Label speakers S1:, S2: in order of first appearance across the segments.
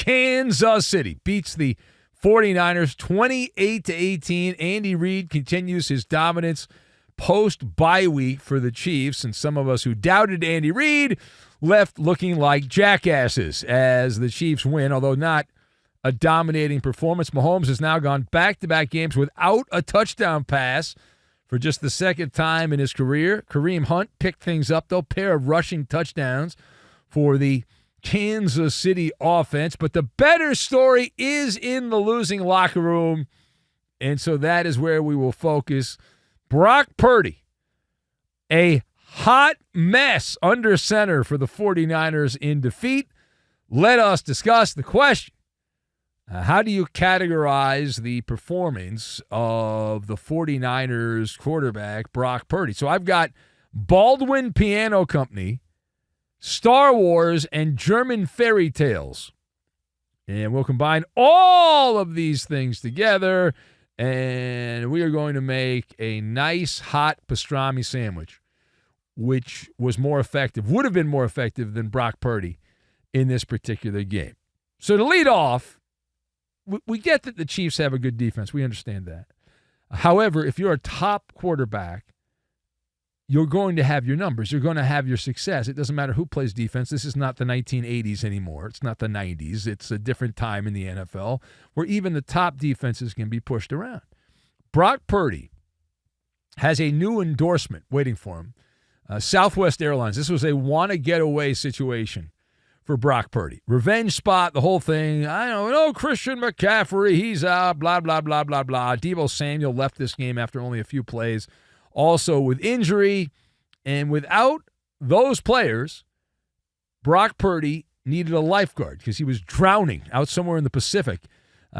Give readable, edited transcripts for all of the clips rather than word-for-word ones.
S1: Kansas City beats the 49ers 28-18. Andy Reid continues his dominance post-bye week for the Chiefs, and some of us who doubted Andy Reid left looking like jackasses as the Chiefs win, although not a dominating performance. Mahomes has now gone back-to-back games without a touchdown pass for just the second time in his career. Kareem Hunt picked things up, though, pair of rushing touchdowns for the Kansas City offense. But the better story is in the losing locker room, and so that is where we will focus. Brock Purdy, a hot mess under center for the 49ers in defeat. Let us discuss the question. How do you categorize the performance of the 49ers quarterback, Brock Purdy? So I've got Baldwin Piano Company, Star Wars, and German fairy tales. And we'll combine all of these things together, and we are going to make a nice hot pastrami sandwich, which was more effective, would have been more effective than Brock Purdy in this particular game. So to lead off, we get that the Chiefs have a good defense. We understand that. However, if you're a top quarterback, you're going to have your numbers. You're going to have your success. It doesn't matter who plays defense. This is not the 1980s anymore. It's not the 90s. It's a different time in the NFL where even the top defenses can be pushed around. Brock Purdy has a new endorsement waiting for him. Southwest Airlines. This was a want-to-get-away situation for Brock Purdy. Revenge spot, the whole thing. I don't know, Christian McCaffrey, he's out, blah, blah, blah, blah, blah. Deebosamuel left this game after only a few plays, also with injury. And without those players, Brock Purdy needed a lifeguard because he was drowning out somewhere in the Pacific.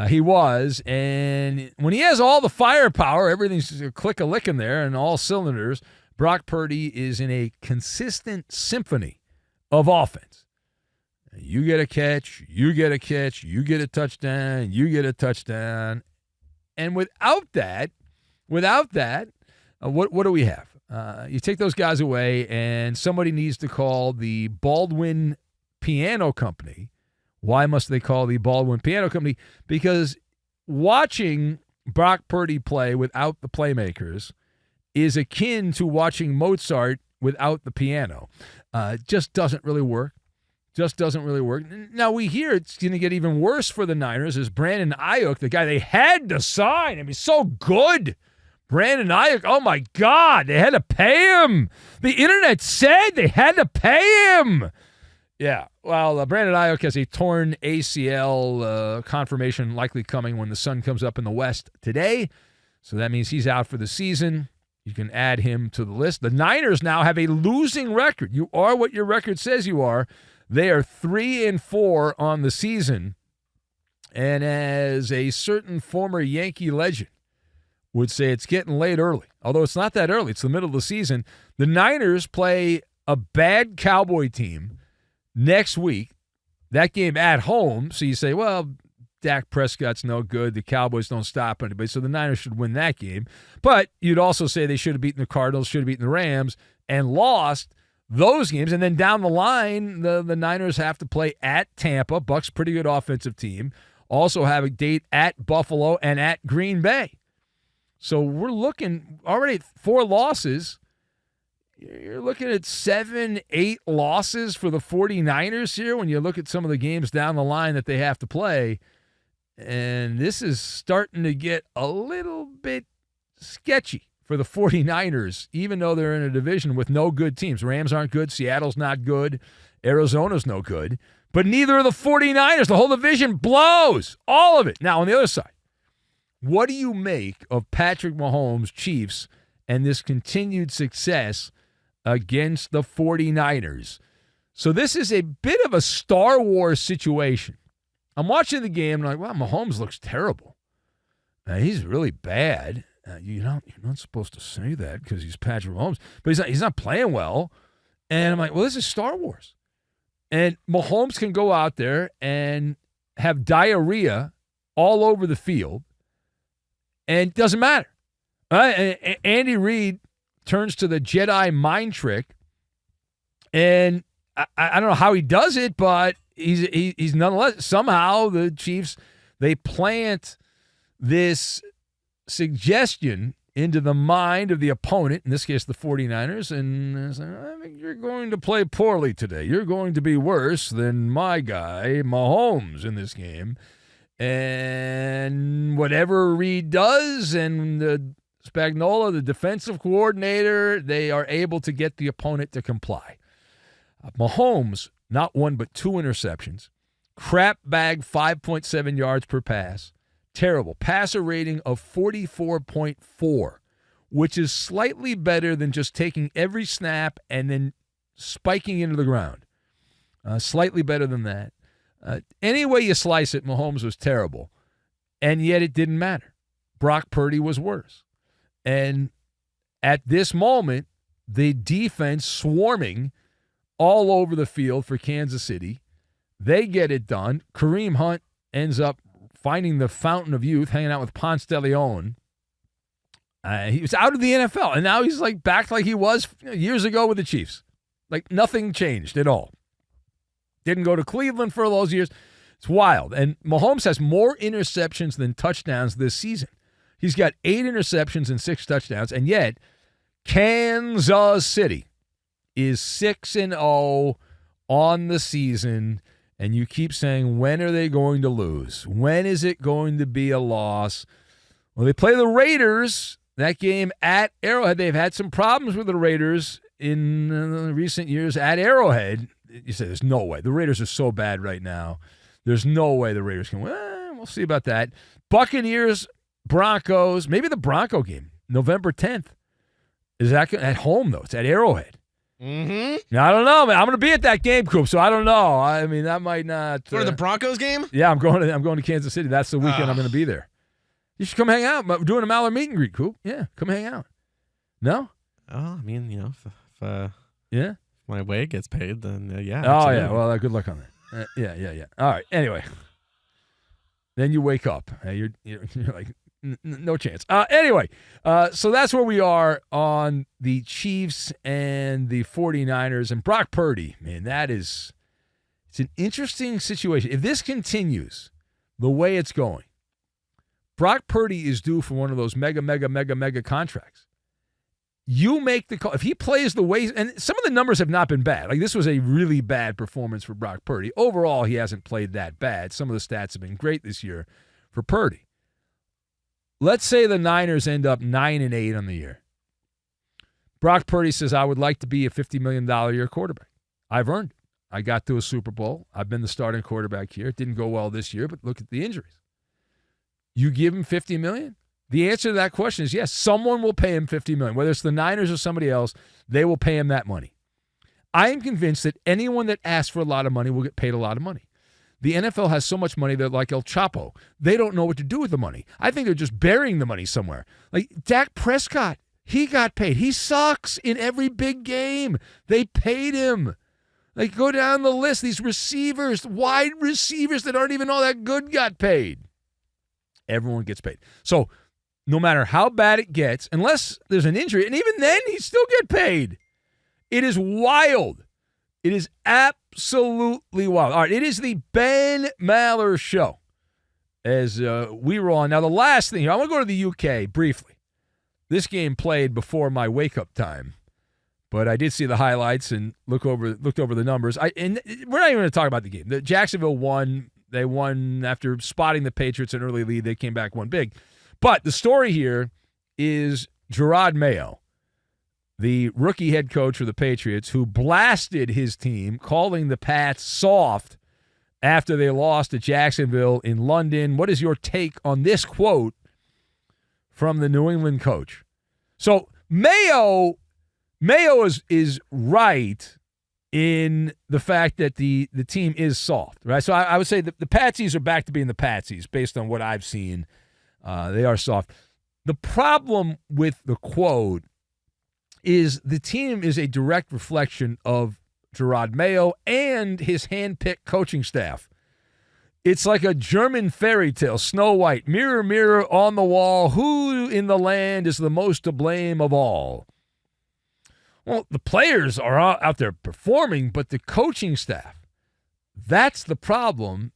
S1: He was. And when he has all the firepower, everything's just a click-a-lick in there and all cylinders, Brock Purdy is in a consistent symphony of offense. You get a catch, you get a catch, you get a touchdown, you get a touchdown. And without that, what do we have? You take those guys away, and somebody needs to call the Baldwin Piano Company. Why must they call the Baldwin Piano Company? Because watching Brock Purdy play without the playmakers is akin to watching Mozart without the piano. Just doesn't really work. Now, we hear it's going to get even worse for the Niners as Brandonaiyuk, the guy they had to sign. I mean, he's so good. Brandonaiyuk, oh, my God, they had to pay him. The internet said they had to pay him. Yeah, well, Brandonaiyuk has a torn ACL, confirmation likely coming when the sun comes up in the west today. So that means he's out for the season. You can add him to the list. The Niners now have a losing record. You are what your record says you are. They are 3-4 on the season. And as a certain former Yankee legend would say, it's getting late early. Although it's not that early. It's the middle of the season. The Niners play a bad Cowboy team next week. That game at home. So you say, well, Dak Prescott's no good. The Cowboys don't stop anybody. So the Niners should win that game. But you'd also say they should have beaten the Cardinals, should have beaten the Rams, and lost those games. And then down the line, the Niners have to play at Tampa. Bucs, pretty good offensive team. Also have a date at Buffalo and at Green Bay. So we're looking already at 4 losses. You're looking at 7-8 losses for the 49ers here when you look at some of the games down the line that they have to play. And this is starting to get a little bit sketchy for the 49ers, even though they're in a division with no good teams. Rams aren't good. Seattle's not good. Arizona's no good. But neither are the 49ers. The whole division blows. All of it. Now, on the other side, what do you make of Patrick Mahomes' Chiefs and this continued success against the 49ers? So this is a bit of a Star Wars situation. I'm watching the game, and I'm like, well, Mahomes looks terrible. He's really bad. You're not supposed to say that because he's Patrick Mahomes, but he's not playing well. And I'm like, well, this is Star Wars. And Mahomes can go out there and have diarrhea all over the field, and it doesn't matter. Andy Reid turns to the Jedi mind trick, and I don't know how he does it, but he's nonetheless, somehow the Chiefs, they plant this suggestion into the mind of the opponent, in this case the 49ers, and say, I think you're going to play poorly today. You're going to be worse than my guy, Mahomes, in this game. And whatever Reed does and the Spagnuolo, the defensive coordinator, they are able to get the opponent to comply. Mahomes, not one but 2 interceptions. Crap bag, 5.7 yards per pass. Terrible. Passer rating of 44.4, which is slightly better than just taking every snap and then spiking into the ground. Slightly better than that. Any way you slice it, Mahomes was terrible. And yet it didn't matter. Brock Purdy was worse. And at this moment, the defense swarming all over the field for Kansas City. They get it done. Kareem Hunt ends up finding the fountain of youth, hanging out with Ponce de Leon. He was out of the NFL, and now he's like back like he was years ago with the Chiefs. Like nothing changed at all. Didn't go to Cleveland for all those years. It's wild. And Mahomes has more interceptions than touchdowns this season. He's got 8 interceptions and 6 touchdowns, and yet Kansas City is 6-0 on the season, and you keep saying, when are they going to lose? When is it going to be a loss? Well, they play the Raiders. That game at Arrowhead, they've had some problems with the Raiders in recent years at Arrowhead. You say, there's no way. The Raiders are so bad right now. There's no way the Raiders can win. We'll see about that. Buccaneers, Broncos, maybe the Bronco game, November 10th. Is that at home, though? It's at Arrowhead.
S2: Mm-hmm.
S1: I don't know, man. I'm going to be at that game, Coop, so I don't know. I mean, that might not.
S2: Go to the Broncos game?
S1: Yeah, I'm going to Kansas City. That's the weekend I'm going to be there. You should come hang out. We're doing a Mallard meet and greet, Coop. Yeah, come hang out. No?
S2: Oh, I mean, if
S1: yeah,
S2: my way gets paid, then yeah.
S1: Oh,
S2: absolutely.
S1: yeah. Well, good luck on that. Yeah. All right. Anyway, then you wake up. You're like, no chance. Anyway, so that's where we are on the Chiefs and the 49ers. And Brock Purdy, man, it's an interesting situation. If this continues the way it's going, Brock Purdy is due for one of those mega contracts. You make the call. If he plays the way, and some of the numbers have not been bad. Like, this was a really bad performance for Brock Purdy. Overall, he hasn't played that bad. Some of the stats have been great this year for Purdy. Let's say the Niners end up 9-8 on the year. Brock Purdy says, I would like to be a $50 million a year quarterback. I've earned it. I got to a Super Bowl. I've been the starting quarterback here. It didn't go well this year, but look at the injuries. You give him $50 million? The answer to that question is yes. Someone will pay him $50 million. Whether it's the Niners or somebody else, they will pay him that money. I am convinced that anyone that asks for a lot of money will get paid a lot of money. The NFL has so much money, they're like El Chapo. They don't know what to do with the money. I think they're just burying the money somewhere. Like Dak Prescott, he got paid. He sucks in every big game. They paid him. Like, go down the list. These receivers, wide receivers that aren't even all that good got paid. Everyone gets paid. So no matter how bad it gets, unless there's an injury, and even then, he still get paid. It is wild. It is absolutely wild. All right, it is the Ben Maller Show as we roll on. Now, the last thing here, I want to go to the UK briefly. This game played before my wake-up time, but I did see the highlights and looked over the numbers. And we're not even going to talk about the game. Jacksonville won. They won after spotting the Patriots an early lead. They came back, won big. But the story here is Jerodmayo, the rookie head coach for the Patriots, who blasted his team, calling the Pats soft after they lost to Jacksonville in London. What is your take on this quote from the New England coach? So Mayo is right in the fact that the team is soft, right? So I would say the Patsies are back to being the Patsies based on what I've seen. They are soft. The problem with the quote is the team is a direct reflection of Jerodmayo and his hand-picked coaching staff. It's like a German fairy tale, Snow White, mirror, mirror on the wall, who in the land is the most to blame of all? Well, the players are out there performing, but the coaching staff, That's the problem.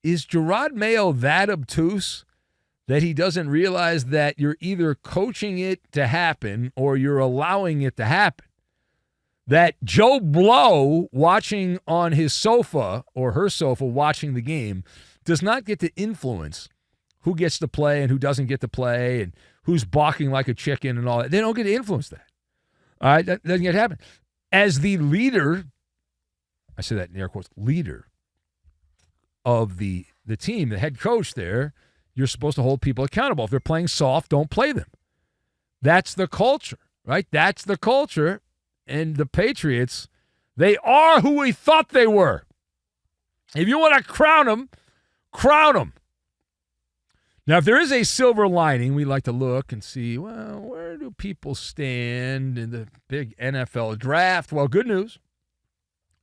S1: Is Jerodmayo that obtuse that he doesn't realize that you're either coaching it to happen or you're allowing it to happen? That Joe Blow watching on his sofa or her sofa watching the game does not get to influence who gets to play and who doesn't get to play and who's balking like a chicken and all that. They don't get to influence that. All right? That doesn't get to happen. As the leader, I say that in air quotes, leader of the team, the head coach there, you're supposed to hold people accountable. If they're playing soft, don't play them. That's the culture, right? That's the culture. And the Patriots, they are who we thought they were. If you want to crown them, crown them. Now, if there is a silver lining, we like to look and see, well, where do people stand in the big NFL draft? Well, good news.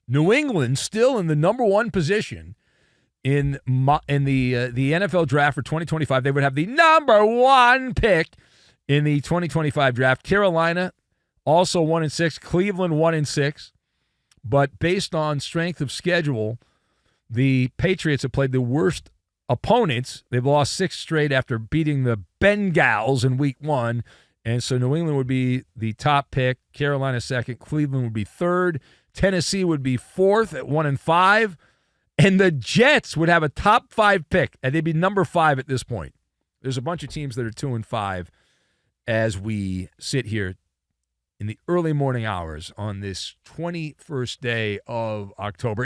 S1: New England still in the number one position in the NFL draft for 2025. They would have the number one pick in the 2025 draft. Carolina also 1-6. Cleveland 1-6. But based on strength of schedule, the Patriots have played the worst opponents. They've lost 6 straight after beating the Bengals in week 1. And so New England would be the top pick. Carolina second. Cleveland would be third. Tennessee would be fourth at 1-5. And the Jets would have a top 5 pick, and they'd be number 5 at this point. There's a bunch of teams that are 2-5 as we sit here in the early morning hours on this 21st day of October.